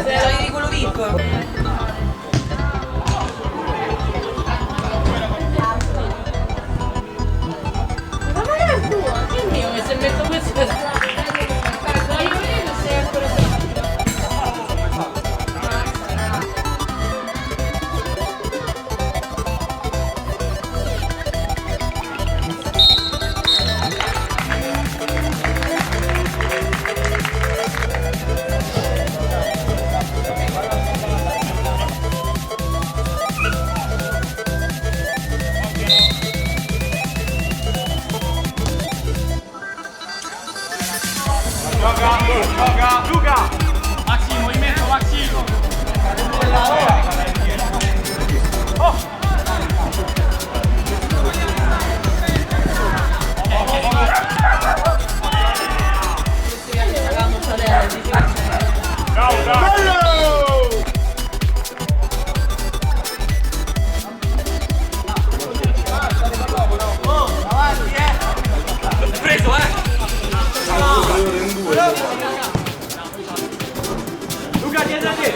C'è di quello piccolo. Ma non è il tuo, che è mio, che se metto questo... Io vedo se è ancora Gioca! Luca! Maxi, movimento, Maxi! Oh! Bravo, bravo! Preso, Luca, dietro a te!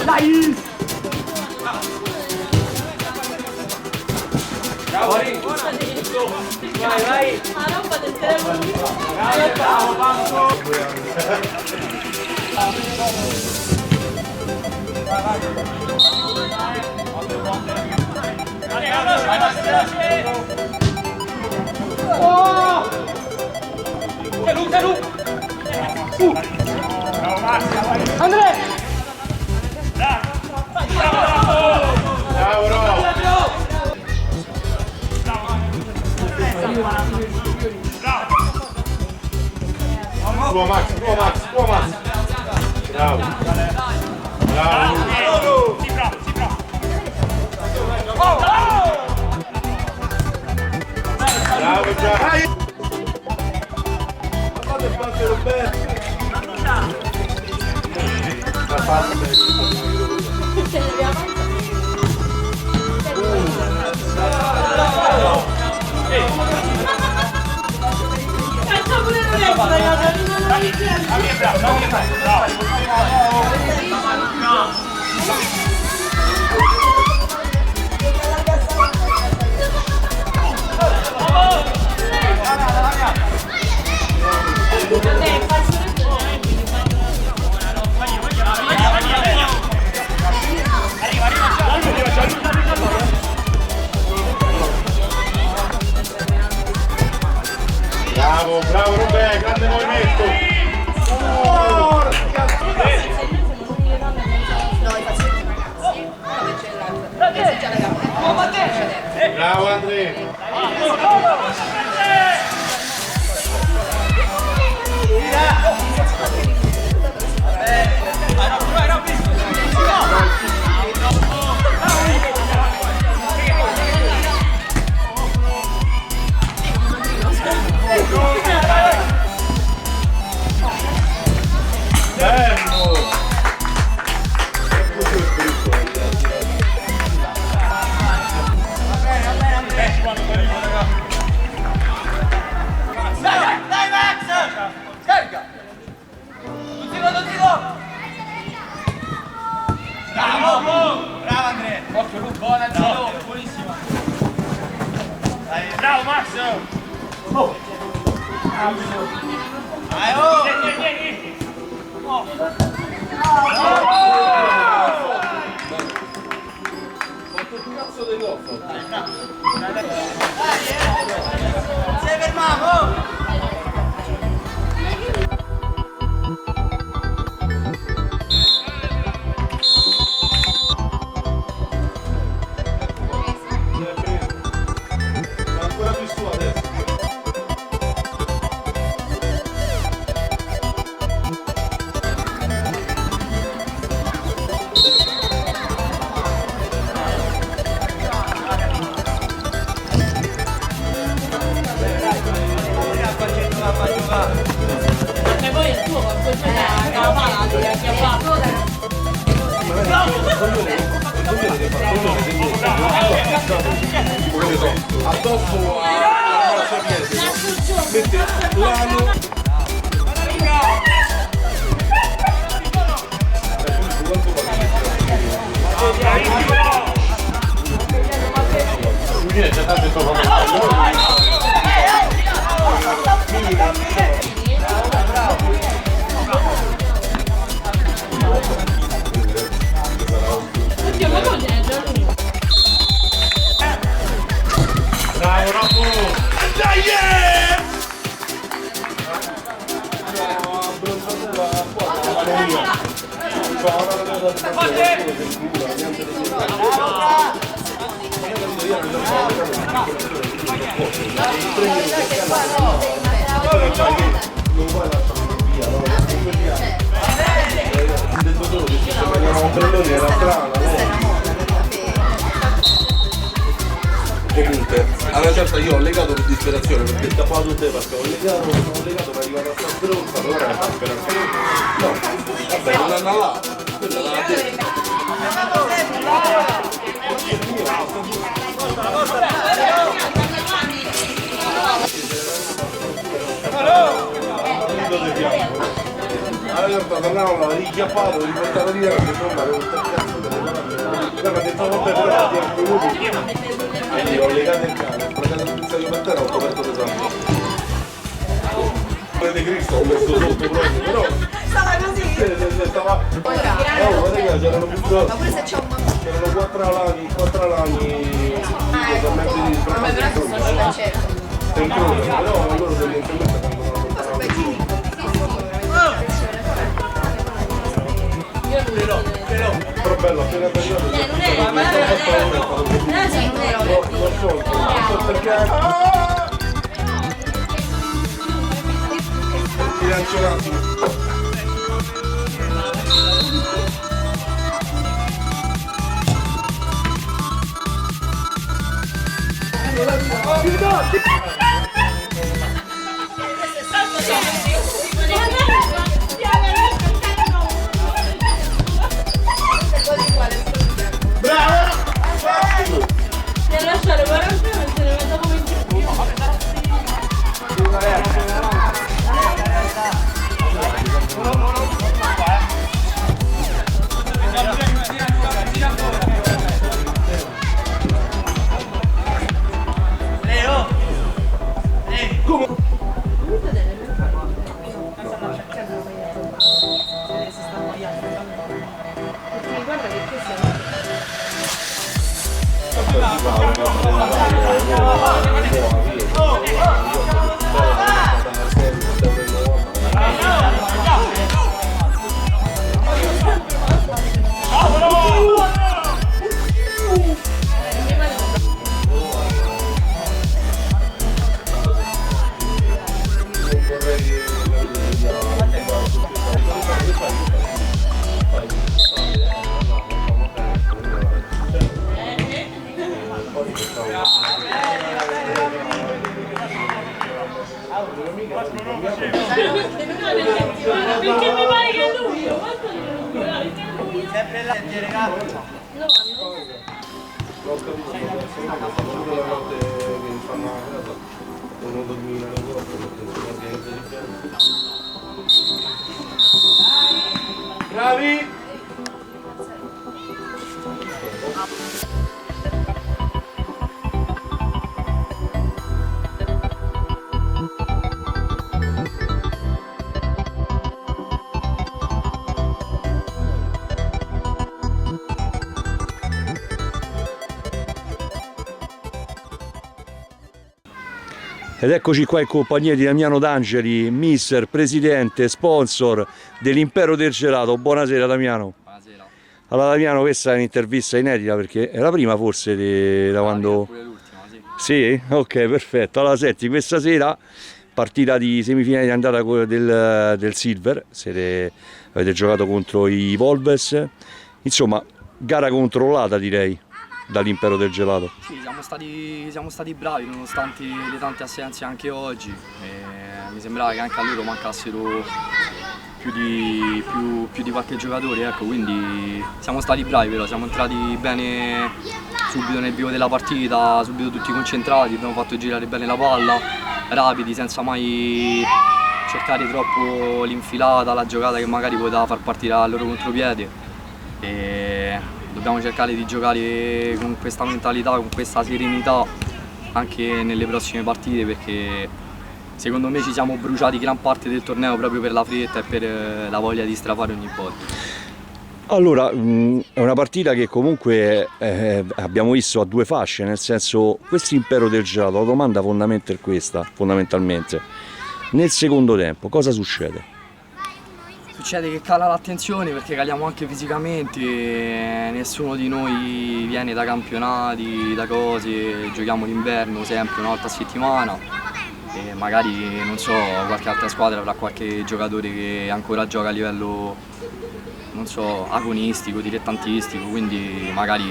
Dai! Bravo, vai, vai! La roba del telefono! Bravo, Banco! Oh! Bravo, Marzia, vai! Andrea! Bravo, Tuo Max, tuo Max, tuo Max. Bravo. Bravo. Si bravo, si bravo. Bravo già. Fate il parte Roberto. La parte. Ce l'abbiamo. Cazzo pure non è Bravo, bravo Roberto, grande movimento. Bravo Andrea. Bravo Max! Oh! Dai, oh! Vieni! Oh! Quanto cazzo devi offrire? Dai, se fermiamo! Addosso alla sapienza mette l'ano. Lui è già tanto Oddio, ma non è già lui. bravo Rocco! Dai! Non vuoi lasciarlo via, no? Il dettatore dice che vogliamo un pallone, era strano, comunque, alla certa io ho legato per disperazione perché il tappato te perché ho legato per arrivare a San Stronza, allora era per no, vabbè, non andava là, quella l'ha detto. Allora tornavamo, l'ho richiappato, riportato via perché insomma avevo un cazzo delle parole. Poi mi ha detto vabbè però ti ho venuto. Quindi ho legato il cane, ho legato il pizzaio per terra, ho coperto le zampe. Di Cristo ho messo sotto proprio, però Stava così. stava. No, guarda che c'erano più grossi. Ma pure se c'è un bambino. C'erano 4 alani totalmente di Vabbè, però sono stata certo. però loro tendenzialmente vengono però bello, appena arrivato non so perché ti lancio un attimo. Devi lasciare 40 e se ne va dopo 20 perché mi pare che è lui, perché è lui. Sempre là, ti regalo. No, L'ho capito, sono la notte che fanno a casa e non dormire le cose perché sono organizzato di bravi! Ed eccoci qua in compagnia di Damiano D'Angeli, mister, presidente, sponsor dell'Impero del Gelato. Buonasera Damiano. Buonasera. Allora Damiano, questa è un'intervista inedita perché è la prima forse da quando... Pure l'ultima, sì. Sì? Ok, perfetto. Allora senti, questa sera partita di semifinale di andata del Silver, avete giocato contro i Wolves, insomma gara controllata direi dall'Impero del Gelato. Sì, siamo stati bravi nonostante le tante assenze anche oggi. Mi sembrava che anche a loro mancassero più di qualche giocatore, ecco, quindi siamo stati bravi, però siamo entrati bene subito nel vivo della partita, subito tutti concentrati, abbiamo fatto girare bene la palla, rapidi, senza mai cercare troppo l'infilata, la giocata che magari poteva far partire al loro contropiede, e dobbiamo cercare di giocare con questa mentalità, con questa serenità anche nelle prossime partite, perché secondo me ci siamo bruciati gran parte del torneo proprio per la fretta e per la voglia di strafare ogni volta. Allora, è una partita che comunque abbiamo visto a due fasce, nel senso, questo impero del gelato, la domanda fondamentale è questa, fondamentalmente. Nel secondo tempo cosa succede? Succede che cala l'attenzione perché caliamo anche fisicamente, nessuno di noi viene da campionati, da cose, giochiamo l'inverno sempre una volta a settimana e magari, non so, qualche altra squadra avrà qualche giocatore che ancora gioca a livello, non so, agonistico, dilettantistico, quindi magari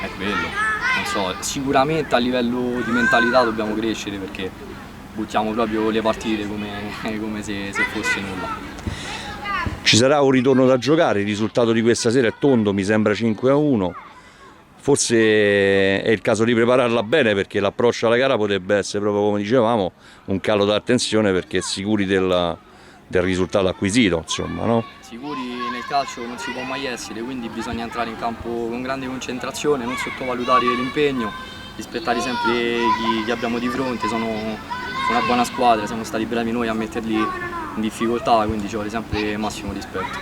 è quello, non so, sicuramente a livello di mentalità dobbiamo crescere perché buttiamo proprio le partite come se fosse nulla. Ci sarà un ritorno da giocare, il risultato di questa sera è tondo, mi sembra 5-1, forse è il caso di prepararla bene perché l'approccio alla gara potrebbe essere proprio come dicevamo, un calo d'attenzione perché sicuri del risultato acquisito, insomma, no? Sicuri nel calcio non si può mai essere, quindi bisogna entrare in campo con grande concentrazione, non sottovalutare l'impegno, rispettare sempre chi abbiamo di fronte, sono una buona squadra, siamo stati bravi noi a metterli in difficoltà, quindi ci vuole sempre massimo rispetto.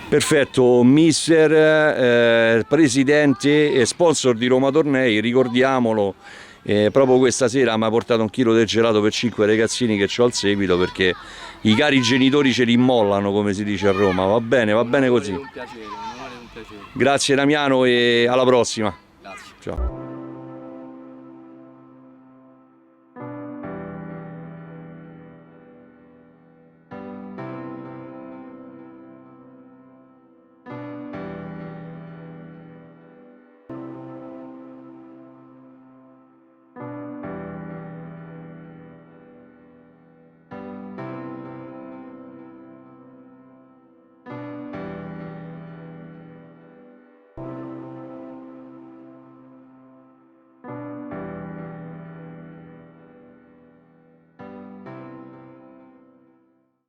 Perfetto, mister, presidente e sponsor di Roma Tornei, ricordiamolo, proprio questa sera mi ha portato un chilo del gelato per 5 ragazzini che ho al seguito perché i cari genitori ce li immollano, come si dice a Roma, va bene così. Un piacere, un onore e un piacere. Grazie Damiano e alla prossima. Grazie. Ciao.